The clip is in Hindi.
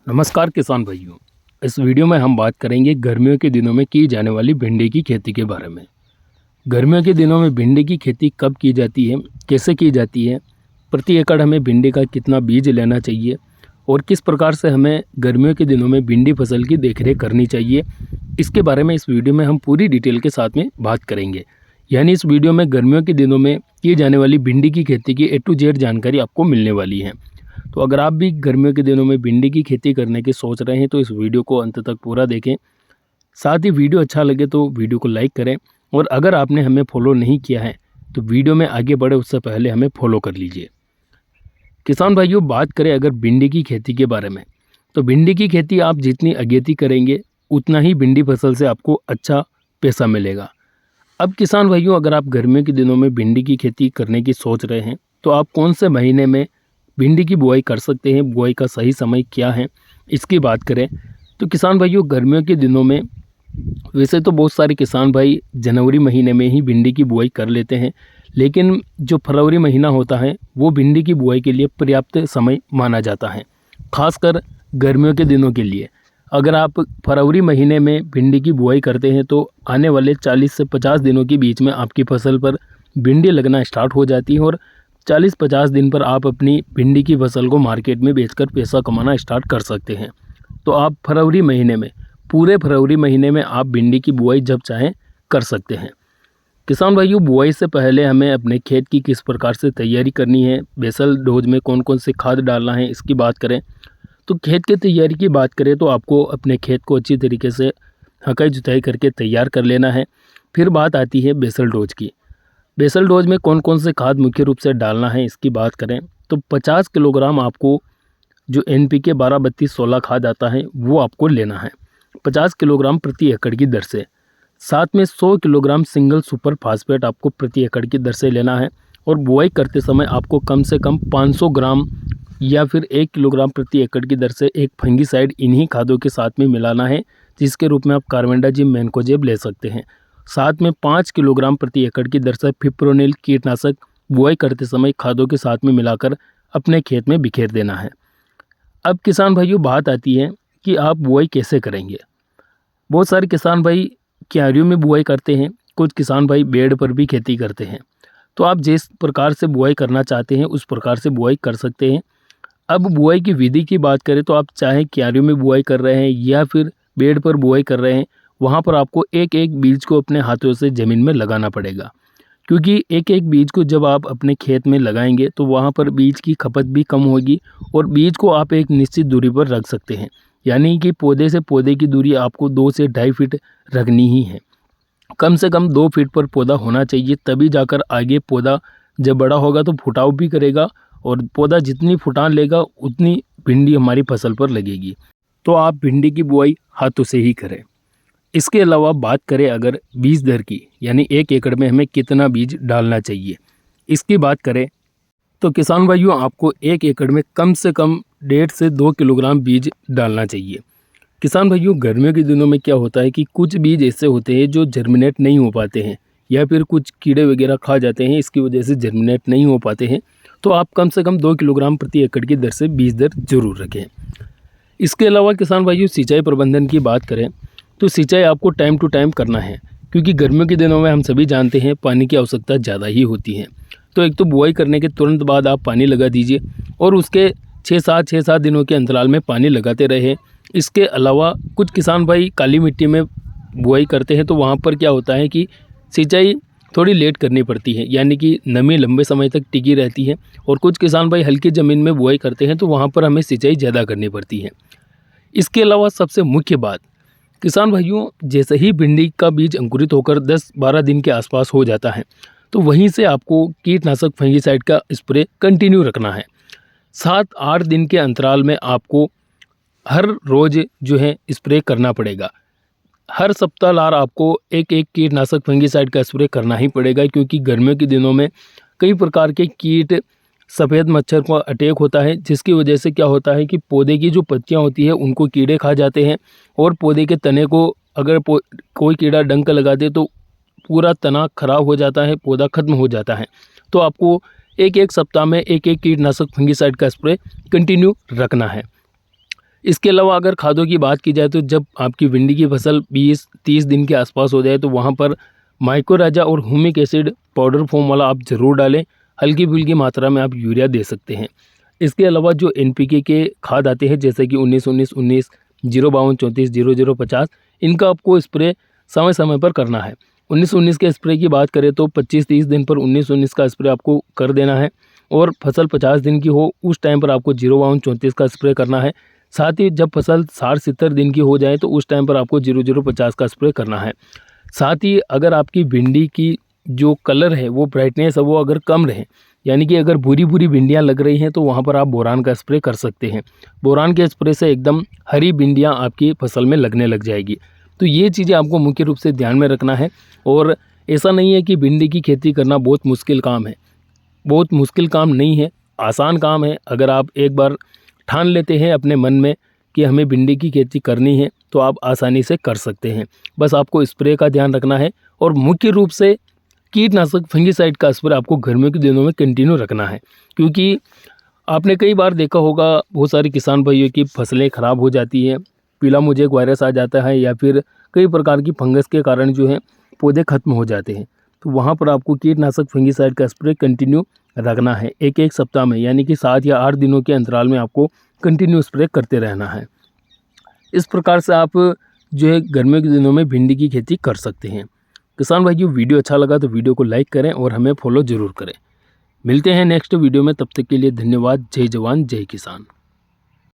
नमस्कार किसान भाइयों। इस वीडियो में हम बात करेंगे गर्मियों के दिनों में की जाने वाली भिंडी की खेती के बारे में। गर्मियों के दिनों में भिंडी की खेती कब की जाती है, कैसे की जाती है, प्रति एकड़ हमें भिंडी का कितना बीज लेना चाहिए और किस प्रकार से हमें गर्मियों के दिनों में भिंडी फसल की देखरेख करनी चाहिए, इसके बारे में इस वीडियो में हम पूरी डिटेल के साथ में बात करेंगे। यानी इस वीडियो में गर्मियों के दिनों में की जाने वाली भिंडी की खेती की A to Z जानकारी आपको मिलने वाली है। तो अगर आप भी गर्मियों के दिनों में भिंडी की खेती करने की सोच रहे हैं तो इस वीडियो को अंत तक पूरा देखें। साथ ही वीडियो अच्छा लगे तो वीडियो को लाइक करें और अगर आपने हमें फॉलो नहीं किया है तो वीडियो में आगे बढ़े उससे पहले हमें फॉलो कर लीजिए। किसान भाइयों, बात करें अगर भिंडी की खेती के बारे में, तो भिंडी की खेती आप जितनी अगेती करेंगे उतना ही भिंडी फसल से आपको अच्छा पैसा मिलेगा। अब किसान भाइयों, अगर आप गर्मियों के दिनों में भिंडी की खेती करने की सोच रहे हैं तो आप कौन से महीने में भिंडी की बुआई कर सकते हैं, बुआई का सही समय क्या है, इसकी बात करें तो किसान भाइयों गर्मियों के दिनों में वैसे तो बहुत सारे किसान भाई जनवरी महीने में ही भिंडी की बुआई कर लेते हैं, लेकिन जो फरवरी महीना होता है वो भिंडी की बुआई के लिए पर्याप्त समय माना जाता है, खासकर गर्मियों के दिनों के लिए। अगर आप फरवरी महीने में भिंडी की बुआई करते हैं तो आने वाले 40 से 50 दिनों के बीच में आपकी फसल पर भिंडी लगना स्टार्ट हो जाती है और 40-50 दिन पर आप अपनी भिंडी की फसल को मार्केट में बेचकर पैसा कमाना स्टार्ट कर सकते हैं। तो आप फरवरी महीने में, पूरे फरवरी महीने में आप भिंडी की बुआई जब चाहें कर सकते हैं। किसान भाइयों, बुआई से पहले हमें अपने खेत की किस प्रकार से तैयारी करनी है, बेसल डोज में कौन कौन से खाद डालना है, इसकी बात करें तो खेत की तैयारी की बात करें तो आपको अपने खेत को अच्छी तरीके से हकाई जुताई करके तैयार कर लेना है। फिर बात आती है बेसल डोज की। बेसल डोज में कौन कौन से खाद मुख्य रूप से डालना है इसकी बात करें तो 50 किलोग्राम आपको जो NPK 12-32-16 खाद आता है वो आपको लेना है 50 किलोग्राम प्रति एकड़ की दर से। साथ में 100 किलोग्राम सिंगल सुपर फास्फेट आपको प्रति एकड़ की दर से लेना है और बुआई करते समय आपको कम से कम 500 ग्राम या फिर 1 किलोग्राम प्रति एकड़ की दर से एक फंगीसाइड इन्हीं खादों के साथ में मिलाना है, जिसके रूप में आप कार्बेंडाजिम मैनकोजेब ले सकते हैं। साथ में 5 किलोग्राम प्रति एकड़ की दर से फिप्रोनिल कीटनाशक बुआई करते समय खादों के साथ में मिलाकर अपने खेत में बिखेर देना है। अब किसान भाइयों, बात आती है कि आप बुआई कैसे करेंगे। बहुत सारे किसान भाई क्यारियों में बुआई करते हैं, कुछ किसान भाई बेड पर भी खेती करते हैं। तो आप जिस प्रकार से बुआई करना चाहते हैं उस प्रकार से बुआई कर सकते हैं। अब बुआई की विधि की बात करें तो आप चाहे क्यारियों में बुआई कर रहे हैं या फिर बेड पर बुआई कर रहे हैं, वहाँ पर आपको एक एक बीज को अपने हाथों से ज़मीन में लगाना पड़ेगा, क्योंकि एक एक बीज को जब आप अपने खेत में लगाएंगे तो वहाँ पर बीज की खपत भी कम होगी और बीज को आप एक निश्चित दूरी पर रख सकते हैं। यानी कि पौधे से पौधे की दूरी आपको 2 से 2.5 फीट रखनी ही है। कम से कम 2 फीट पर पौधा होना चाहिए, तभी जाकर आगे पौधा जब बड़ा होगा तो फुटाव भी करेगा और पौधा जितनी फुटान लेगा उतनी भिंडी हमारी फसल पर लगेगी। तो आप भिंडी की बुआई हाथों से ही करें। इसके अलावा बात करें अगर बीज दर की, यानी 1 एकड़ में हमें कितना बीज डालना चाहिए, इसकी बात करें तो किसान भाइयों आपको 1 एकड़ में कम से कम 1.5 से 2 किलोग्राम बीज डालना चाहिए। किसान भाइयों, गर्मियों के दिनों में क्या होता है कि कुछ बीज ऐसे होते हैं जो जर्मिनेट नहीं हो पाते हैं या फिर कुछ कीड़े वगैरह खा जाते हैं, इसकी वजह से जर्मिनेट नहीं हो पाते हैं। तो आप कम से कम 2 किलोग्राम प्रति एकड़ की दर से बीज दर जरूर रखें। इसके अलावा किसान भाइयों, सिंचाई प्रबंधन की बात करें तो सिंचाई आपको टाइम टू टाइम करना है, क्योंकि गर्मियों के दिनों में हम सभी जानते हैं पानी की आवश्यकता ज़्यादा ही होती है। तो एक तो बुआई करने के तुरंत बाद आप पानी लगा दीजिए और उसके 6-7 दिनों के अंतराल में पानी लगाते रहे। इसके अलावा कुछ किसान भाई काली मिट्टी में बुआई करते हैं, तो वहाँ पर क्या होता है कि सिंचाई थोड़ी लेट करनी पड़ती है, यानी कि नमी लंबे समय तक टिकी रहती है। और कुछ किसान भाई हल्की ज़मीन में बुआई करते हैं तो वहाँ पर हमें सिंचाई ज़्यादा करनी पड़ती है। इसके अलावा सबसे मुख्य बात, किसान भाइयों, जैसे ही भिंडी का बीज अंकुरित होकर 10-12 दिन के आसपास हो जाता है तो वहीं से आपको कीटनाशक फंगीसाइड का स्प्रे कंटिन्यू रखना है। 7-8 दिन के अंतराल में आपको हर रोज़ जो है स्प्रे करना पड़ेगा। हर सप्ताह आपको एक एक कीटनाशक फंगीसाइड का स्प्रे करना ही पड़ेगा, क्योंकि गर्मियों के दिनों में कई प्रकार के कीट, सफ़ेद मच्छर का अटैक होता है, जिसकी वजह से क्या होता है कि पौधे की जो पत्तियां होती है उनको कीड़े खा जाते हैं और पौधे के तने को अगर कोई कीड़ा डंक लगा दे तो पूरा तना खराब हो जाता है, पौधा खत्म हो जाता है। तो आपको एक एक सप्ताह में एक एक कीटनाशक फंगीसाइड का स्प्रे कंटिन्यू रखना है। इसके अलावा अगर खादों की बात की जाए तो जब आपकी भिंडी की फसल 20-30 दिन के आसपास हो जाए तो वहाँ पर माइकोराजा और ह्यूमिक एसिड पाउडर फॉर्म वाला आप ज़रूर डालें। हल्की फुल्की मात्रा में आप यूरिया दे सकते हैं। इसके अलावा जो एनपीके के खाद आते हैं जैसे कि 19-19-19, 052-34, 00-50, इनका आपको स्प्रे समय समय पर करना है। 19-19 के स्प्रे की बात करें तो 25-30 दिन पर 19-19 का स्प्रे आपको कर देना है और फसल 50 दिन की हो उस टाइम पर आपको 052-34 का स्प्रे करना है। साथ ही जब फसल 60-70 दिन की हो जाए तो उस टाइम पर आपको 00-50 का स्प्रे करना है। साथ ही अगर आपकी भिंडी की जो कलर है वो ब्राइटनेस है वो अगर कम रहे, यानी कि अगर भूरी भूरी भिंडियाँ लग रही हैं तो वहाँ पर आप बोरान का स्प्रे कर सकते हैं। बोरान के स्प्रे से एकदम हरी भिंडियाँ आपकी फसल में लगने लग जाएगी। तो ये चीज़ें आपको मुख्य रूप से ध्यान में रखना है। और ऐसा नहीं है कि भिंडी की खेती करना बहुत मुश्किल काम है, बहुत मुश्किल काम नहीं है, आसान काम है। अगर आप एक बार ठान लेते हैं अपने मन में कि हमें भिंडी की खेती करनी है तो आप आसानी से कर सकते हैं। बस आपको स्प्रे का ध्यान रखना है और मुख्य रूप से कीटनाशक फंगिसाइड का स्प्रे आपको गर्मियों के दिनों में कंटिन्यू रखना है, क्योंकि आपने कई बार देखा होगा बहुत सारे किसान भाइयों की फसलें ख़राब हो जाती हैं, पीला मोजेक वायरस आ जाता है या फिर कई प्रकार की फंगस के कारण जो है पौधे खत्म हो जाते हैं। तो वहाँ पर आपको कीटनाशक फंगिसाइड का स्प्रे कंटिन्यू रखना है। एक सप्ताह में यानी कि 7 या 8 दिनों के अंतराल में आपको कंटिन्यू स्प्रे करते रहना है। इस प्रकार से आप जो है गर्मियों के दिनों में भिंडी की खेती कर सकते हैं। किसान भाइयों, वीडियो अच्छा लगा तो वीडियो को लाइक करें और हमें फॉलो ज़रूर करें। मिलते हैं नेक्स्ट वीडियो में, तब तक के लिए धन्यवाद। जय जवान जय किसान।